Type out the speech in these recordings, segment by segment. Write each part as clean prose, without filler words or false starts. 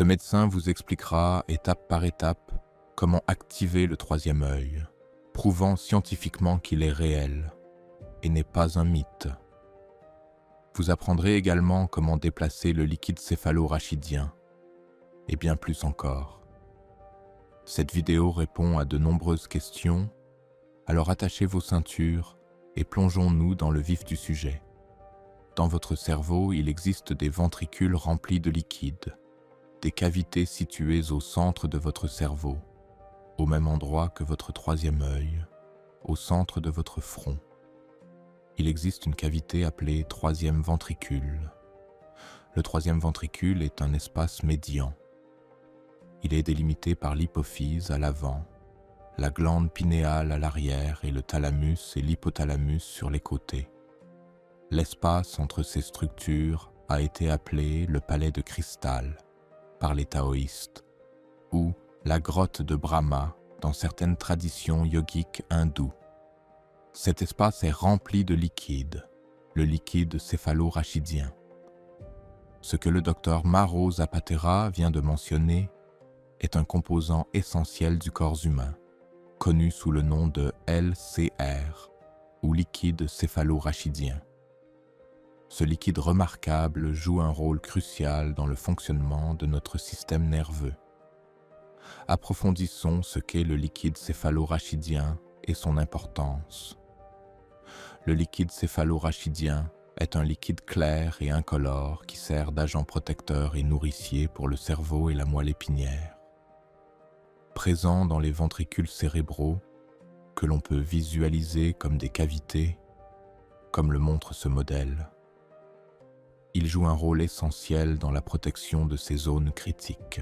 Ce médecin vous expliquera étape par étape comment activer le troisième œil, prouvant scientifiquement qu'il est réel et n'est pas un mythe. Vous apprendrez également comment déplacer le liquide céphalo-rachidien et bien plus encore. Cette vidéo répond à de nombreuses questions, alors attachez vos ceintures et plongeons-nous dans le vif du sujet. Dans votre cerveau, il existe des ventricules remplis de liquide, des cavités situées au centre de votre cerveau, au même endroit que votre troisième œil, au centre de votre front. Il existe une cavité appelée troisième ventricule. Le troisième ventricule est un espace médian. Il est délimité par l'hypophyse à l'avant, la glande pinéale à l'arrière et le thalamus et l'hypothalamus sur les côtés. L'espace entre ces structures a été appelé le palais de cristal par les taoïstes ou la grotte de Brahma dans certaines traditions yogiques hindoues. Cet espace est rempli de liquide, le liquide céphalo-rachidien. Ce que le docteur Maro Zapatera vient de mentionner est un composant essentiel du corps humain, connu sous le nom de LCR, ou liquide céphalo-rachidien. Ce liquide remarquable joue un rôle crucial dans le fonctionnement de notre système nerveux. Approfondissons ce qu'est le liquide céphalo-rachidien et son importance. Le liquide céphalo-rachidien est un liquide clair et incolore qui sert d'agent protecteur et nourricier pour le cerveau et la moelle épinière. Présent dans les ventricules cérébraux, que l'on peut visualiser comme des cavités, comme le montre ce modèle. Il joue un rôle essentiel dans la protection de ces zones critiques.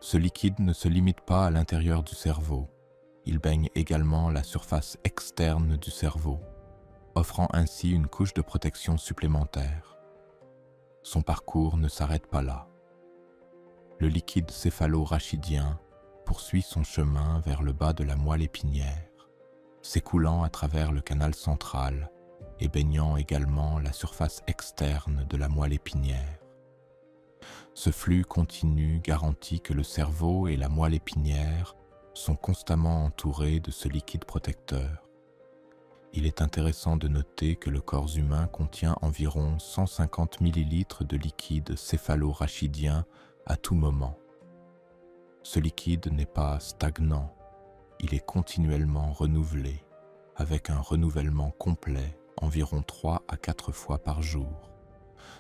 Ce liquide ne se limite pas à l'intérieur du cerveau, il baigne également la surface externe du cerveau, offrant ainsi une couche de protection supplémentaire. Son parcours ne s'arrête pas là. Le liquide céphalo-rachidien poursuit son chemin vers le bas de la moelle épinière, s'écoulant à travers le canal central et baignant également la surface externe de la moelle épinière. Ce flux continu garantit que le cerveau et la moelle épinière sont constamment entourés de ce liquide protecteur. Il est intéressant de noter que le corps humain contient environ 150 ml de liquide céphalo-rachidien à tout moment. Ce liquide n'est pas stagnant, il est continuellement renouvelé, avec un renouvellement complet environ 3 à 4 fois par jour.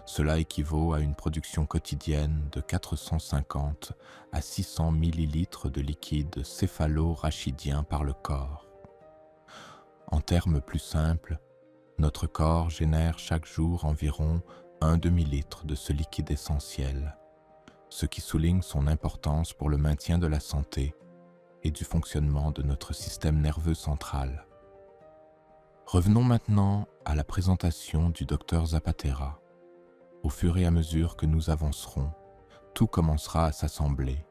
Cela équivaut à une production quotidienne de 450 à 600 ml de liquide céphalo-rachidien par le corps. En termes plus simples, notre corps génère chaque jour environ un demi-litre de ce liquide essentiel, ce qui souligne son importance pour le maintien de la santé et du fonctionnement de notre système nerveux central. Revenons maintenant à la présentation du docteur Zapatera. Au fur et à mesure que nous avancerons, tout commencera à s'assembler,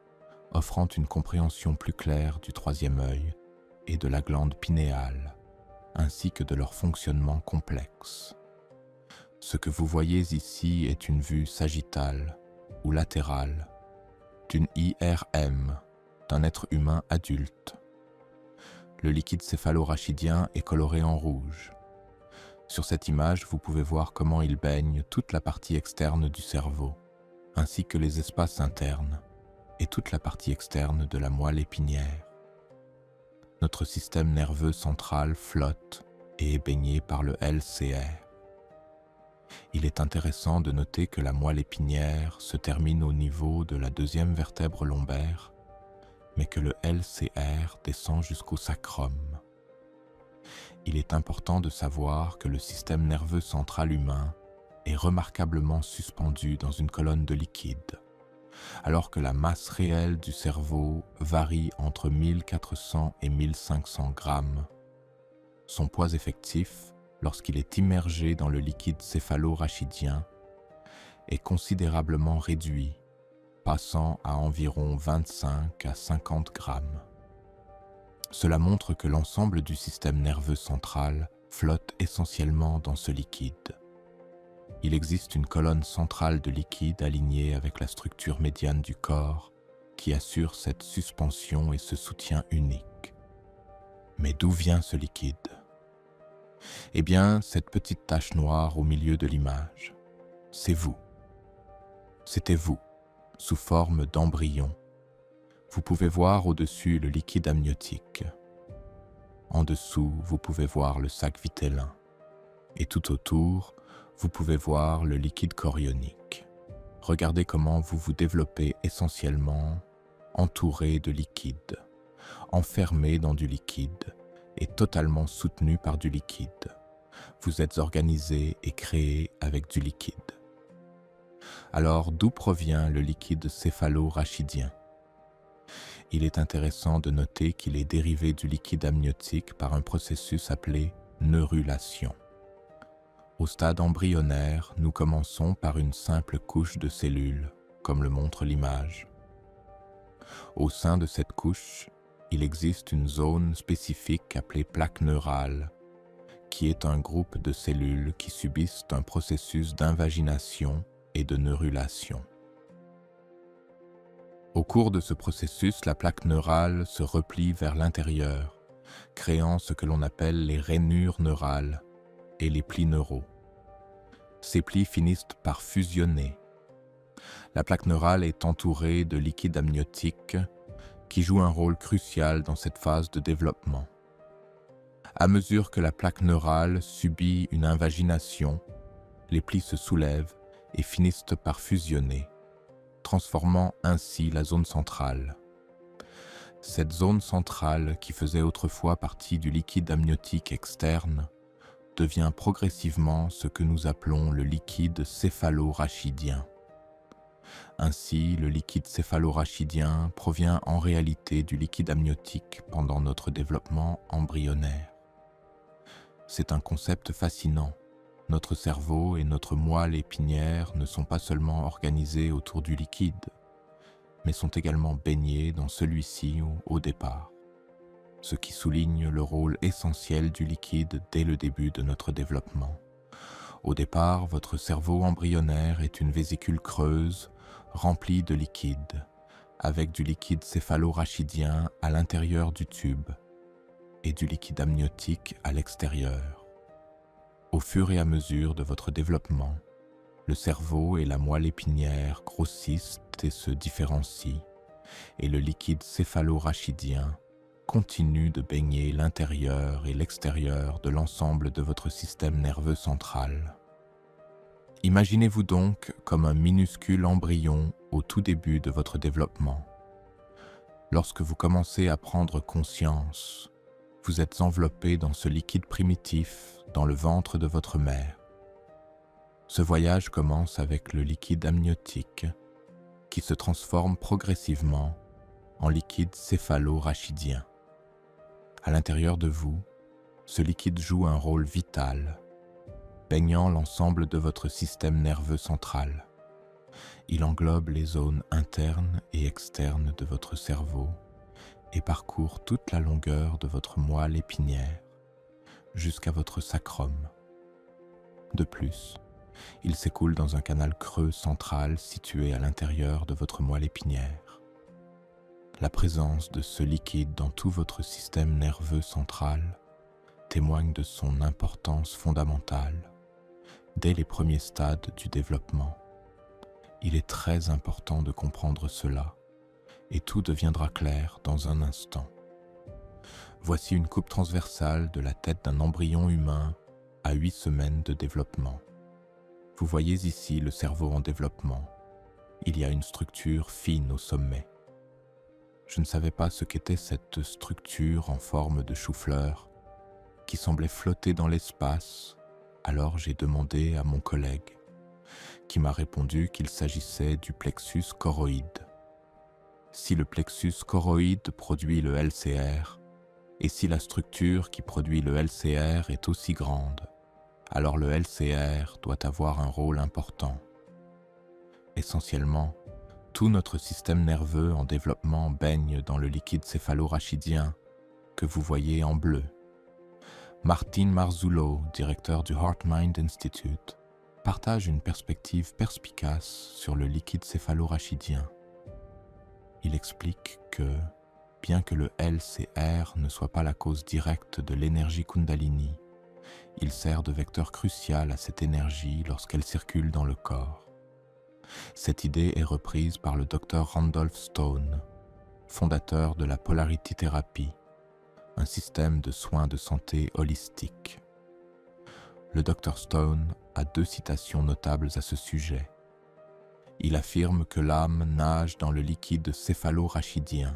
offrant une compréhension plus claire du troisième œil et de la glande pinéale, ainsi que de leur fonctionnement complexe. Ce que vous voyez ici est une vue sagittale ou latérale d'une IRM d'un être humain adulte. Le liquide céphalo-rachidien est coloré en rouge. Sur cette image, vous pouvez voir comment il baigne toute la partie externe du cerveau, ainsi que les espaces internes et toute la partie externe de la moelle épinière. Notre système nerveux central flotte et est baigné par le LCR. Il est intéressant de noter que la moelle épinière se termine au niveau de la deuxième vertèbre lombaire, mais que le LCR descend jusqu'au sacrum. Il est important de savoir que le système nerveux central humain est remarquablement suspendu dans une colonne de liquide, alors que la masse réelle du cerveau varie entre 1400 et 1500 grammes. Son poids effectif, lorsqu'il est immergé dans le liquide céphalo-rachidien, est considérablement réduit, passant à environ 25 à 50 grammes. Cela montre que l'ensemble du système nerveux central flotte essentiellement dans ce liquide. Il existe une colonne centrale de liquide alignée avec la structure médiane du corps qui assure cette suspension et ce soutien unique. Mais d'où vient ce liquide? Eh bien, cette petite tache noire au milieu de l'image, c'est vous. C'était vous, sous forme d'embryon. Vous pouvez voir au-dessus le liquide amniotique. En dessous, vous pouvez voir le sac vitellin. Et tout autour, vous pouvez voir le liquide chorionique. Regardez comment vous vous développez essentiellement entouré de liquide, enfermé dans du liquide et totalement soutenu par du liquide. Vous êtes organisé et créé avec du liquide. Alors, d'où provient le liquide céphalo-rachidien? Il est intéressant de noter qu'il est dérivé du liquide amniotique par un processus appelé neurulation. Au stade embryonnaire, nous commençons par une simple couche de cellules, comme le montre l'image. Au sein de cette couche, il existe une zone spécifique appelée plaque neurale, qui est un groupe de cellules qui subissent un processus d'invagination et de neurulation. Au cours de ce processus, la plaque neurale se replie vers l'intérieur, créant ce que l'on appelle les rainures neurales et les plis neuraux. Ces plis finissent par fusionner. La plaque neurale est entourée de liquide amniotique qui joue un rôle crucial dans cette phase de développement. À mesure que la plaque neurale subit une invagination, les plis se soulèvent et finissent par fusionner, transformant ainsi la zone centrale. Cette zone centrale, qui faisait autrefois partie du liquide amniotique externe, devient progressivement ce que nous appelons le liquide céphalo-rachidien. Ainsi, le liquide céphalo-rachidien provient en réalité du liquide amniotique pendant notre développement embryonnaire. C'est un concept fascinant. Notre cerveau et notre moelle épinière ne sont pas seulement organisés autour du liquide, mais sont également baignés dans celui-ci au départ, ce qui souligne le rôle essentiel du liquide dès le début de notre développement. Au départ, votre cerveau embryonnaire est une vésicule creuse remplie de liquide, avec du liquide céphalo-rachidien à l'intérieur du tube et du liquide amniotique à l'extérieur. Au fur et à mesure de votre développement, le cerveau et la moelle épinière grossissent et se différencient, et le liquide céphalo-rachidien continue de baigner l'intérieur et l'extérieur de l'ensemble de votre système nerveux central. Imaginez-vous donc comme un minuscule embryon au tout début de votre développement. Lorsque vous commencez à prendre conscience, vous êtes enveloppé dans ce liquide primitif dans le ventre de votre mère. Ce voyage commence avec le liquide amniotique qui se transforme progressivement en liquide céphalo-rachidien. À l'intérieur de vous, ce liquide joue un rôle vital, baignant l'ensemble de votre système nerveux central. Il englobe les zones internes et externes de votre cerveau et parcourt toute la longueur de votre moelle épinière jusqu'à votre sacrum. De plus, il s'écoule dans un canal creux central situé à l'intérieur de votre moelle épinière. La présence de ce liquide dans tout votre système nerveux central témoigne de son importance fondamentale dès les premiers stades du développement. Il est très important de comprendre cela et tout deviendra clair dans un instant. Voici une coupe transversale de la tête d'un embryon humain à 8 semaines de développement. Vous voyez ici le cerveau en développement. Il y a une structure fine au sommet. Je ne savais pas ce qu'était cette structure en forme de chou-fleur qui semblait flotter dans l'espace, alors j'ai demandé à mon collègue, qui m'a répondu qu'il s'agissait du plexus choroïde. Si le plexus choroïde produit le LCR, et si la structure qui produit le LCR est aussi grande, alors le LCR doit avoir un rôle important. Essentiellement, tout notre système nerveux en développement baigne dans le liquide céphalo-rachidien que vous voyez en bleu. Martin Marzullo, directeur du Heart Mind Institute, partage une perspective perspicace sur le liquide céphalorachidien. Il explique que, bien que le LCR ne soit pas la cause directe de l'énergie Kundalini, il sert de vecteur crucial à cette énergie lorsqu'elle circule dans le corps. Cette idée est reprise par le Dr Randolph Stone, fondateur de la Polarity Therapy, un système de soins de santé holistique. Le Dr Stone a 2 citations notables à ce sujet. Il affirme que l'âme nage dans le liquide céphalorachidien,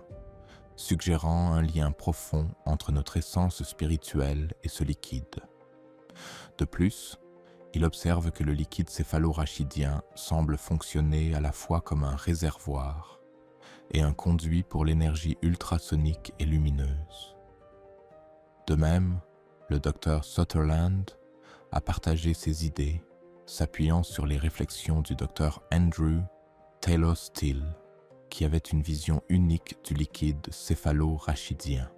suggérant un lien profond entre notre essence spirituelle et ce liquide. De plus, il observe que le liquide céphalorachidien semble fonctionner à la fois comme un réservoir et un conduit pour l'énergie ultrasonique et lumineuse. De même, le Dr Sutherland a partagé ses idées, s'appuyant sur les réflexions du Dr Andrew Taylor Still, qui avait une vision unique du liquide céphalorachidien.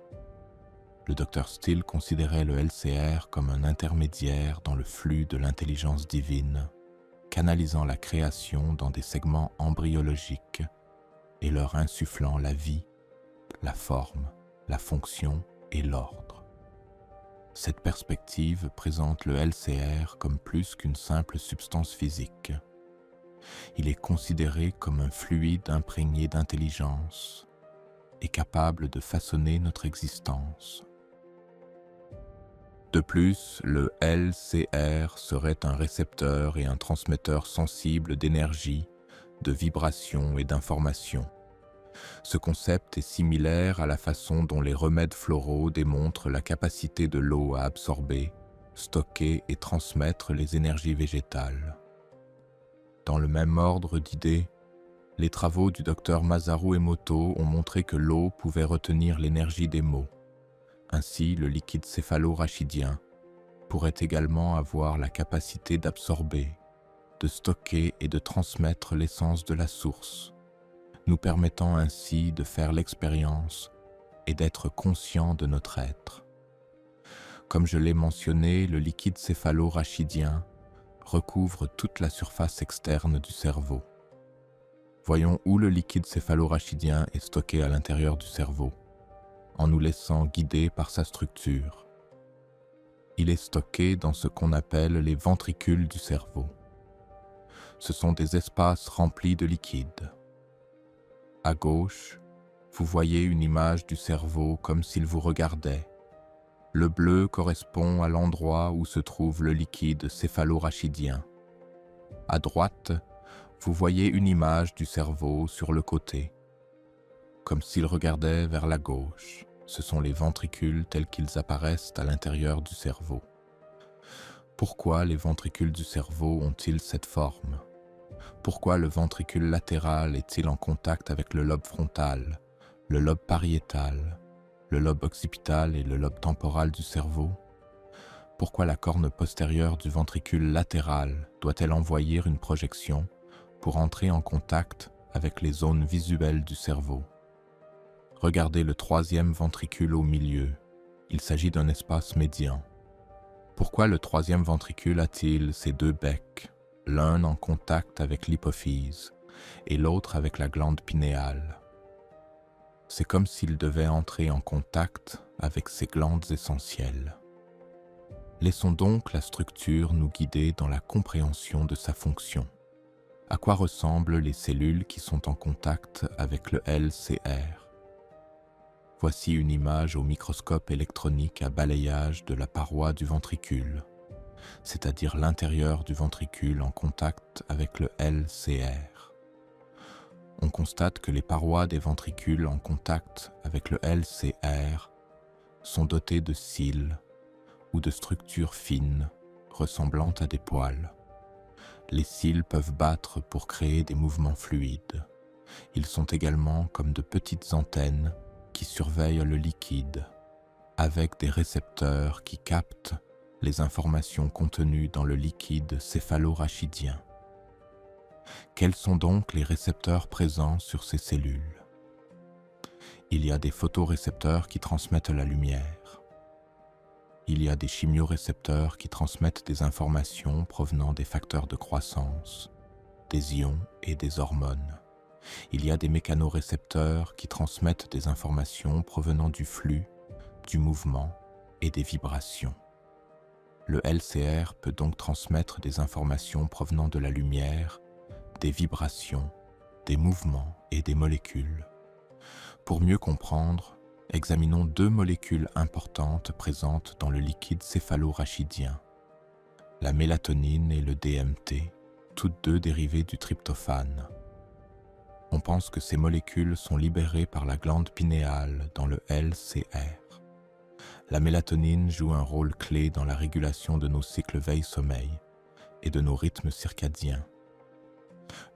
Le Dr Still considérait le LCR comme un intermédiaire dans le flux de l'intelligence divine, canalisant la création dans des segments embryologiques et leur insufflant la vie, la forme, la fonction et l'ordre. Cette perspective présente le LCR comme plus qu'une simple substance physique. Il est considéré comme un fluide imprégné d'intelligence et capable de façonner notre existence. De plus, le LCR serait un récepteur et un transmetteur sensible d'énergie, de vibrations et d'informations. Ce concept est similaire à la façon dont les remèdes floraux démontrent la capacité de l'eau à absorber, stocker et transmettre les énergies végétales. Dans le même ordre d'idées, les travaux du Dr Masaru Emoto ont montré que l'eau pouvait retenir l'énergie des mots. Ainsi, le liquide céphalorachidien pourrait également avoir la capacité d'absorber, de stocker et de transmettre l'essence de la source, nous permettant ainsi de faire l'expérience et d'être conscient de notre être. Comme je l'ai mentionné, le liquide céphalorachidien recouvre toute la surface externe du cerveau. Voyons où le liquide céphalorachidien est stocké à l'intérieur du cerveau, en nous laissant guider par sa structure. Il est stocké dans ce qu'on appelle les ventricules du cerveau. Ce sont des espaces remplis de liquide. À gauche, vous voyez une image du cerveau comme s'il vous regardait. Le bleu correspond à l'endroit où se trouve le liquide céphalorachidien. À droite, vous voyez une image du cerveau sur le côté, comme s'il regardait vers la gauche. Ce sont les ventricules tels qu'ils apparaissent à l'intérieur du cerveau. Pourquoi les ventricules du cerveau ont-ils cette forme ? Pourquoi le ventricule latéral est-il en contact avec le lobe frontal, le lobe pariétal, le lobe occipital et le lobe temporal du cerveau? Pourquoi la corne postérieure du ventricule latéral doit-elle envoyer une projection pour entrer en contact avec les zones visuelles du cerveau? Regardez le 3e ventricule au milieu. Il s'agit d'un espace médian. Pourquoi le 3e ventricule a-t-il ses 2 becs, l'un en contact avec l'hypophyse et l'autre avec la glande pinéale? C'est comme s'il devait entrer en contact avec ces glandes essentielles. Laissons donc la structure nous guider dans la compréhension de sa fonction. À quoi ressemblent les cellules qui sont en contact avec le LCR? Voici une image au microscope électronique à balayage de la paroi du ventricule, c'est-à-dire l'intérieur du ventricule en contact avec le LCR. On constate que les parois des ventricules en contact avec le LCR sont dotées de cils ou de structures fines ressemblant à des poils. Les cils peuvent battre pour créer des mouvements fluides. Ils sont également comme de petites antennes qui surveillent le liquide, avec des récepteurs qui captent les informations contenues dans le liquide céphalorachidien. Quels sont donc les récepteurs présents sur ces cellules? Il y a des photorécepteurs qui transmettent la lumière. Il y a des chimiorécepteurs qui transmettent des informations provenant des facteurs de croissance, des ions et des hormones. Il y a des mécanorécepteurs qui transmettent des informations provenant du flux, du mouvement et des vibrations. Le LCR peut donc transmettre des informations provenant de la lumière, des vibrations, des mouvements et des molécules. Pour mieux comprendre, examinons deux molécules importantes présentes dans le liquide céphalorachidien, la mélatonine et le DMT, toutes deux dérivées du tryptophane. On pense que ces molécules sont libérées par la glande pinéale dans le LCR. La mélatonine joue un rôle clé dans la régulation de nos cycles veille-sommeil et de nos rythmes circadiens.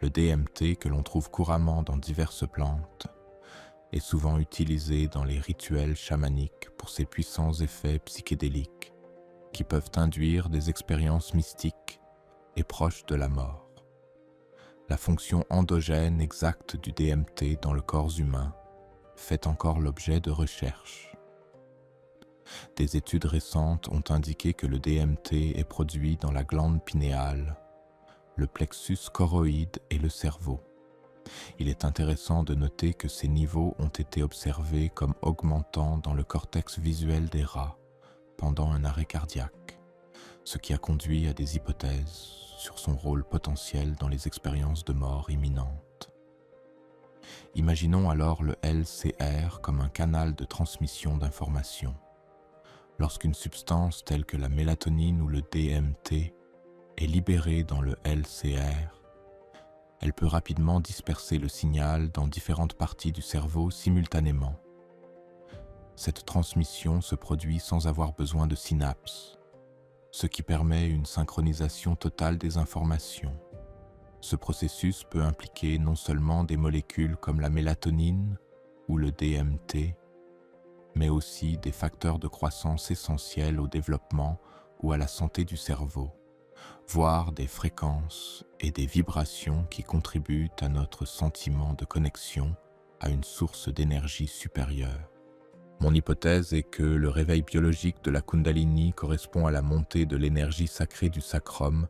Le DMT, que l'on trouve couramment dans diverses plantes, est souvent utilisé dans les rituels chamaniques pour ses puissants effets psychédéliques qui peuvent induire des expériences mystiques et proches de la mort. La fonction endogène exacte du DMT dans le corps humain fait encore l'objet de recherches. Des études récentes ont indiqué que le DMT est produit dans la glande pinéale, le plexus choroïde et le cerveau. Il est intéressant de noter que ces niveaux ont été observés comme augmentant dans le cortex visuel des rats pendant un arrêt cardiaque, ce qui a conduit à des hypothèses sur son rôle potentiel dans les expériences de mort imminente. Imaginons alors le LCR comme un canal de transmission d'informations. Lorsqu'une substance telle que la mélatonine ou le DMT est libérée dans le LCR, elle peut rapidement disperser le signal dans différentes parties du cerveau simultanément. Cette transmission se produit sans avoir besoin de synapses, ce qui permet une synchronisation totale des informations. Ce processus peut impliquer non seulement des molécules comme la mélatonine ou le DMT, mais aussi des facteurs de croissance essentiels au développement ou à la santé du cerveau, voire des fréquences et des vibrations qui contribuent à notre sentiment de connexion à une source d'énergie supérieure. Mon hypothèse est que le réveil biologique de la Kundalini correspond à la montée de l'énergie sacrée du sacrum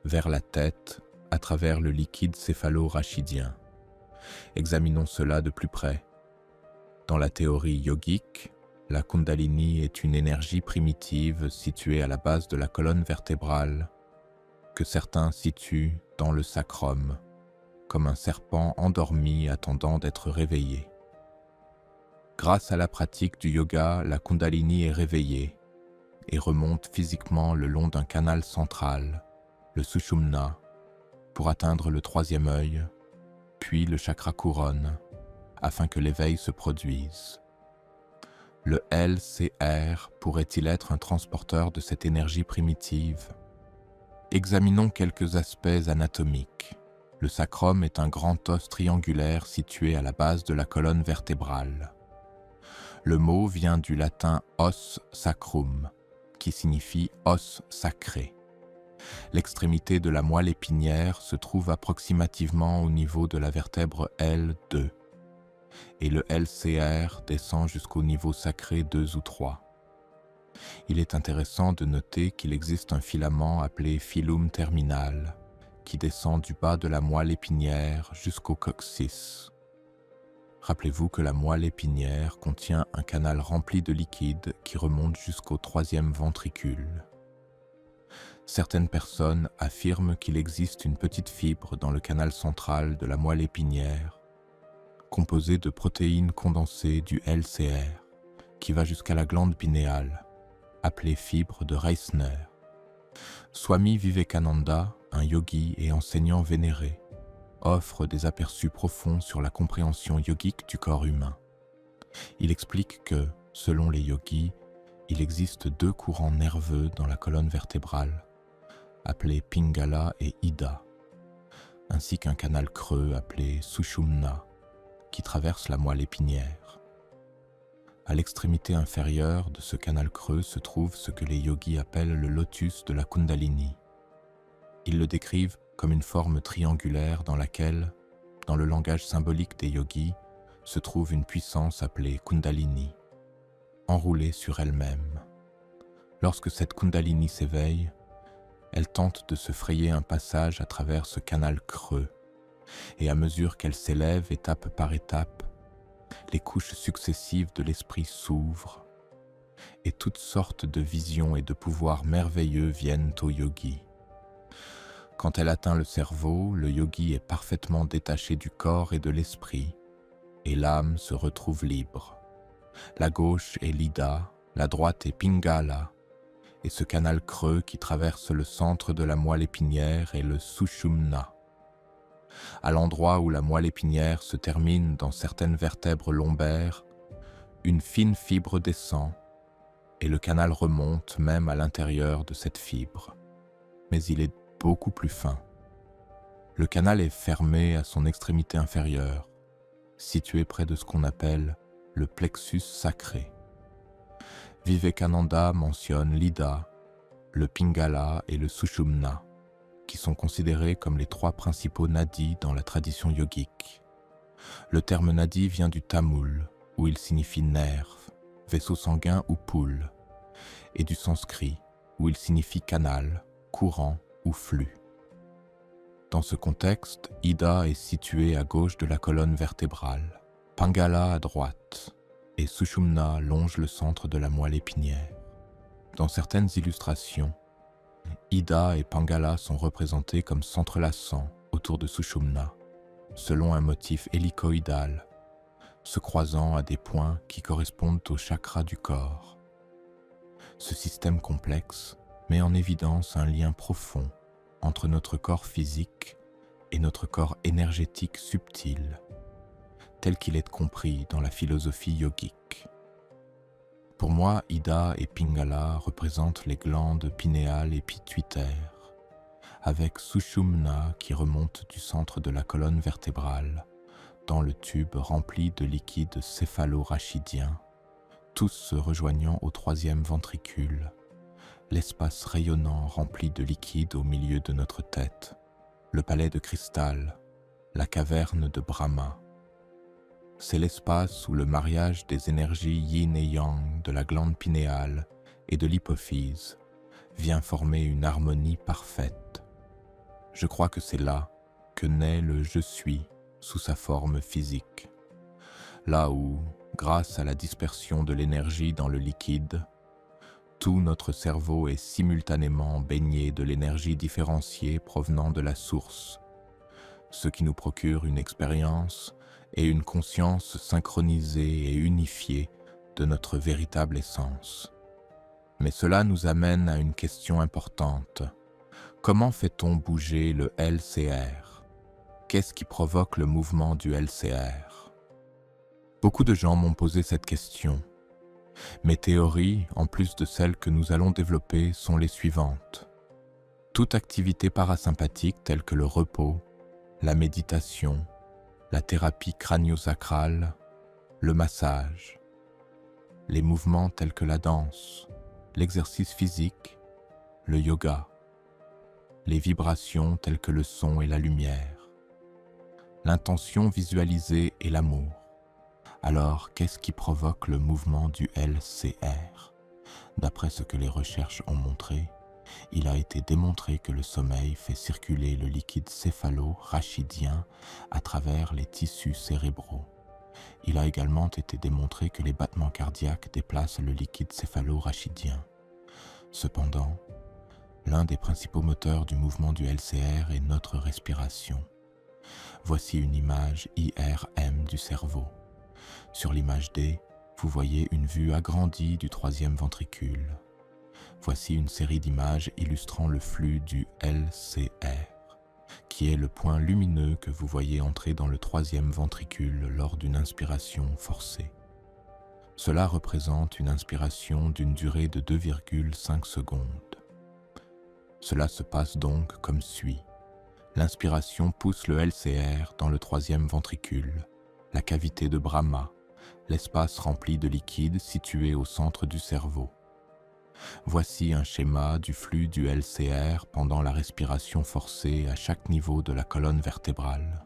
vers la tête à travers le liquide céphalorachidien. Examinons cela de plus près. Dans la théorie yogique, la Kundalini est une énergie primitive située à la base de la colonne vertébrale, que certains situent dans le sacrum, comme un serpent endormi attendant d'être réveillé. Grâce à la pratique du yoga, la Kundalini est réveillée et remonte physiquement le long d'un canal central, le Sushumna, pour atteindre le troisième œil, puis le chakra couronne, afin que l'éveil se produise. Le LCR pourrait-il être un transporteur de cette énergie primitive? Examinons quelques aspects anatomiques. Le sacrum est un grand os triangulaire situé à la base de la colonne vertébrale. Le mot vient du latin os sacrum, qui signifie os sacré. L'extrémité de la moelle épinière se trouve approximativement au niveau de la vertèbre L2, et le LCR descend jusqu'au niveau sacré 2 ou 3. Il est intéressant de noter qu'il existe un filament appelé filum terminal, qui descend du bas de la moelle épinière jusqu'au coccyx. Rappelez-vous que la moelle épinière contient un canal rempli de liquide qui remonte jusqu'au troisième ventricule. Certaines personnes affirment qu'il existe une petite fibre dans le canal central de la moelle épinière, composée de protéines condensées du LCR, qui va jusqu'à la glande pinéale, appelée fibre de Reisner. Swami Vivekananda, un yogi et enseignant vénéré, offre des aperçus profonds sur la compréhension yogique du corps humain. Il explique que, selon les yogis, il existe 2 courants nerveux dans la colonne vertébrale, appelés Pingala et Ida, ainsi qu'un canal creux appelé Sushumna, qui traverse la moelle épinière. À l'extrémité inférieure de ce canal creux se trouve ce que les yogis appellent le lotus de la Kundalini. Ils le décrivent comme une forme triangulaire dans laquelle, dans le langage symbolique des yogis, se trouve une puissance appelée Kundalini, enroulée sur elle-même. Lorsque cette Kundalini s'éveille, elle tente de se frayer un passage à travers ce canal creux, et à mesure qu'elle s'élève étape par étape, les couches successives de l'esprit s'ouvrent, et toutes sortes de visions et de pouvoirs merveilleux viennent au yogi. Quand elle atteint le cerveau, le yogi est parfaitement détaché du corps et de l'esprit, et l'âme se retrouve libre. La gauche est l'Ida, la droite est Pingala, et ce canal creux qui traverse le centre de la moelle épinière est le Sushumna. À l'endroit où la moelle épinière se termine dans certaines vertèbres lombaires, une fine fibre descend, et le canal remonte même à l'intérieur de cette fibre. Mais il est beaucoup plus fin. Le canal est fermé à son extrémité inférieure, situé près de ce qu'on appelle le plexus sacré. Vivekananda mentionne l'Ida, le Pingala et le Sushumna, qui sont considérés comme les trois principaux nadis dans la tradition yogique. Le terme nadi vient du tamoul, où il signifie nerf, vaisseau sanguin ou poule, et du sanskrit, où il signifie canal, courant ou flux. Dans ce contexte, Ida est situé à gauche de la colonne vertébrale, Pingala à droite, et Sushumna longe le centre de la moelle épinière. Dans certaines illustrations, Ida et Pingala sont représentés comme s'entrelaçant autour de Sushumna, selon un motif hélicoïdal, se croisant à des points qui correspondent aux chakras du corps. Ce système complexe met en évidence un lien profond entre notre corps physique et notre corps énergétique subtil, tel qu'il est compris dans la philosophie yogique. Pour moi, Ida et Pingala représentent les glandes pinéales et pituitaires, avec Sushumna qui remonte du centre de la colonne vertébrale, dans le tube rempli de liquide céphalo-rachidien, tous se rejoignant au troisième ventricule, l'espace rayonnant rempli de liquide au milieu de notre tête, le palais de cristal, la caverne de Brahma. C'est l'espace où le mariage des énergies yin et yang de la glande pinéale et de l'hypophyse vient former une harmonie parfaite. Je crois que c'est là que naît le « je suis » sous sa forme physique. Là où, grâce à la dispersion de l'énergie dans le liquide, tout notre cerveau est simultanément baigné de l'énergie différenciée provenant de la source, ce qui nous procure une expérience et une conscience synchronisée et unifiée de notre véritable essence. Mais cela nous amène à une question importante. Comment fait-on bouger le LCR? Qu'est-ce qui provoque le mouvement du LCR? Beaucoup de gens m'ont posé cette question. Mes théories, en plus de celles que nous allons développer, sont les suivantes. Toute activité parasympathique telle que le repos, la méditation, la thérapie crânio-sacrale, le massage, les mouvements tels que la danse, l'exercice physique, le yoga, les vibrations telles que le son et la lumière, l'intention visualisée et l'amour. Alors, qu'est-ce qui provoque le mouvement du LCR? D'après ce que les recherches ont montré, il a été démontré que le sommeil fait circuler le liquide céphalo-rachidien à travers les tissus cérébraux. Il a également été démontré que les battements cardiaques déplacent le liquide céphalo-rachidien. Cependant, l'un des principaux moteurs du mouvement du LCR est notre respiration. Voici une image IRM du cerveau. Sur l'image D, vous voyez une vue agrandie du troisième ventricule. Voici une série d'images illustrant le flux du LCR, qui est le point lumineux que vous voyez entrer dans le troisième ventricule lors d'une inspiration forcée. Cela représente une inspiration d'une durée de 2,5 secondes. Cela se passe donc comme suit. L'inspiration pousse le LCR dans le troisième ventricule, la cavité de Brahma, l'espace rempli de liquide situé au centre du cerveau. Voici un schéma du flux du LCR pendant la respiration forcée à chaque niveau de la colonne vertébrale.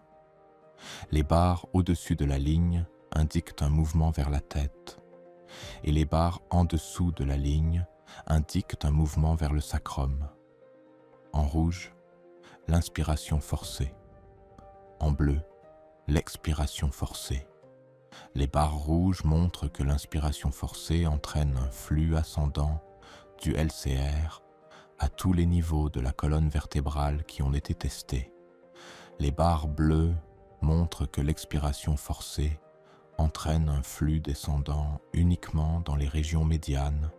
Les barres au-dessus de la ligne indiquent un mouvement vers la tête, et les barres en dessous de la ligne indiquent un mouvement vers le sacrum. En rouge, l'inspiration forcée. En bleu, l'expiration forcée. Les barres rouges montrent que l'inspiration forcée entraîne un flux ascendant du LCR à tous les niveaux de la colonne vertébrale qui ont été testés. Les barres bleues montrent que l'expiration forcée entraîne un flux descendant uniquement dans les régions médianes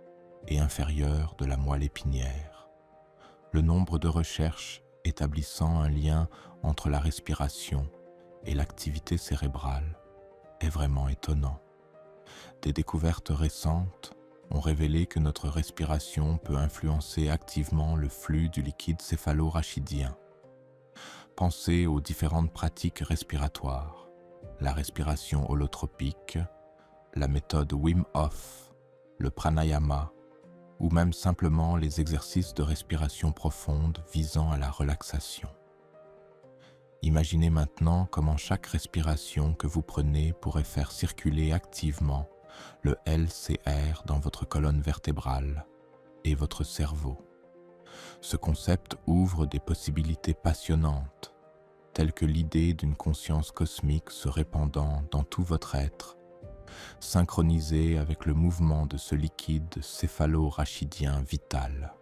et inférieures de la moelle épinière. Le nombre de recherches établissant un lien entre la respiration et l'activité cérébrale est vraiment étonnant. Des découvertes récentes ont révélé que notre respiration peut influencer activement le flux du liquide céphalo-rachidien. Pensez aux différentes pratiques respiratoires, la respiration holotropique, la méthode Wim Hof, le pranayama, ou même simplement les exercices de respiration profonde visant à la relaxation. Imaginez maintenant comment chaque respiration que vous prenez pourrait faire circuler activement le LCR dans votre colonne vertébrale et votre cerveau. Ce concept ouvre des possibilités passionnantes, telles que l'idée d'une conscience cosmique se répandant dans tout votre être, synchronisée avec le mouvement de ce liquide céphalo-rachidien vital.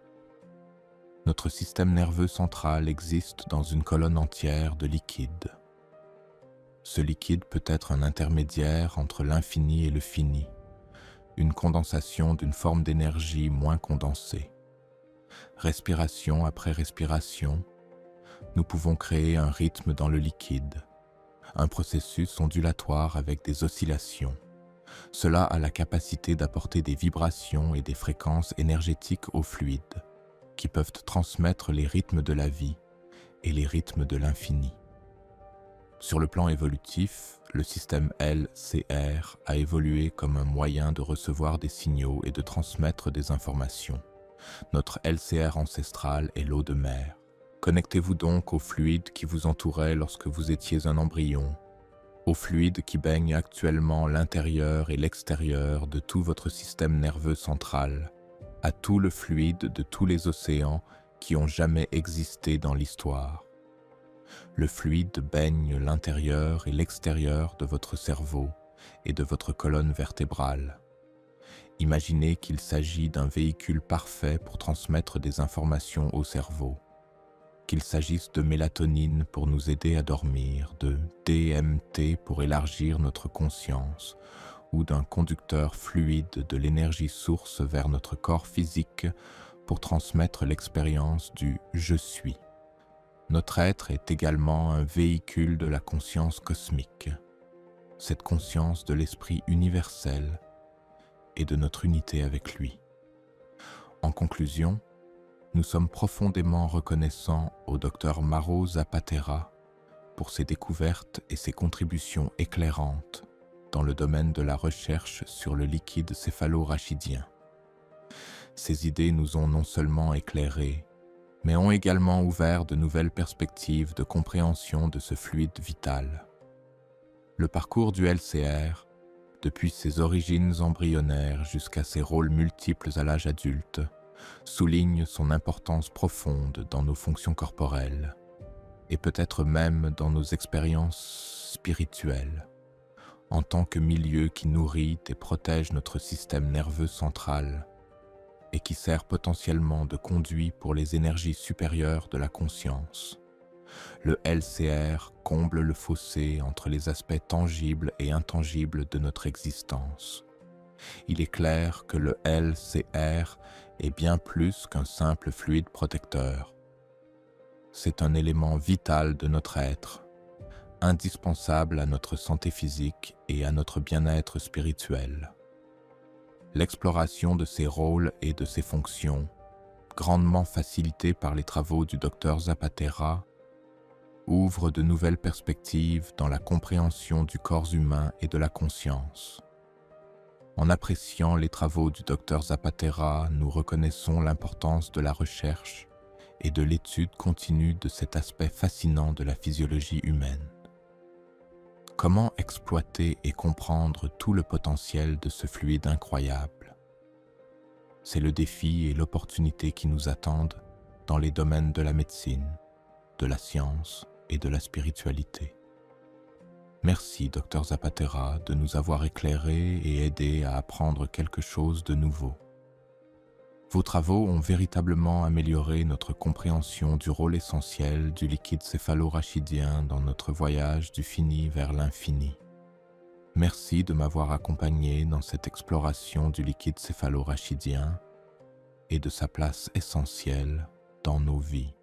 Notre système nerveux central existe dans une colonne entière de liquide. Ce liquide peut être un intermédiaire entre l'infini et le fini, une condensation d'une forme d'énergie moins condensée. Respiration après respiration, nous pouvons créer un rythme dans le liquide, un processus ondulatoire avec des oscillations. Cela a la capacité d'apporter des vibrations et des fréquences énergétiques au fluide, qui peuvent transmettre les rythmes de la vie et les rythmes de l'infini. Sur le plan évolutif, le système LCR a évolué comme un moyen de recevoir des signaux et de transmettre des informations. Notre LCR ancestral est l'eau de mer. Connectez-vous donc au fluide qui vous entourait lorsque vous étiez un embryon, au fluide qui baigne actuellement l'intérieur et l'extérieur de tout votre système nerveux central, à tout le fluide de tous les océans qui ont jamais existé dans l'histoire. Le fluide baigne l'intérieur et l'extérieur de votre cerveau et de votre colonne vertébrale. Imaginez qu'il s'agit d'un véhicule parfait pour transmettre des informations au cerveau, qu'il s'agisse de mélatonine pour nous aider à dormir, de DMT pour élargir notre conscience, ou d'un conducteur fluide de l'énergie source vers notre corps physique pour transmettre l'expérience du « je suis ». Notre être est également un véhicule de la conscience cosmique, cette conscience de l'esprit universel et de notre unité avec lui. En conclusion, nous sommes profondément reconnaissants au Dr Mauro Zapatera pour ses découvertes et ses contributions éclairantes dans le domaine de la recherche sur le liquide céphalo-rachidien. Ces idées nous ont non seulement éclairés, mais ont également ouvert de nouvelles perspectives de compréhension de ce fluide vital. Le parcours du LCR, depuis ses origines embryonnaires jusqu'à ses rôles multiples à l'âge adulte, souligne son importance profonde dans nos fonctions corporelles, et peut-être même dans nos expériences spirituelles, en tant que milieu qui nourrit et protège notre système nerveux central et qui sert potentiellement de conduit pour les énergies supérieures de la conscience. Le LCR comble le fossé entre les aspects tangibles et intangibles de notre existence. Il est clair que le LCR est bien plus qu'un simple fluide protecteur. C'est un élément vital de notre être, indispensable à notre santé physique et à notre bien-être spirituel. L'exploration de ses rôles et de ses fonctions, grandement facilitée par les travaux du Dr Zapatera, ouvre de nouvelles perspectives dans la compréhension du corps humain et de la conscience. En appréciant les travaux du Dr Zapatera, nous reconnaissons l'importance de la recherche et de l'étude continue de cet aspect fascinant de la physiologie humaine. Comment exploiter et comprendre tout le potentiel de ce fluide incroyable? C'est le défi et l'opportunité qui nous attendent dans les domaines de la médecine, de la science et de la spiritualité. Merci, Dr Zapatera, de nous avoir éclairés et aidés à apprendre quelque chose de nouveau. Vos travaux ont véritablement amélioré notre compréhension du rôle essentiel du liquide céphalo-rachidien dans notre voyage du fini vers l'infini. Merci de m'avoir accompagné dans cette exploration du liquide céphalo-rachidien et de sa place essentielle dans nos vies.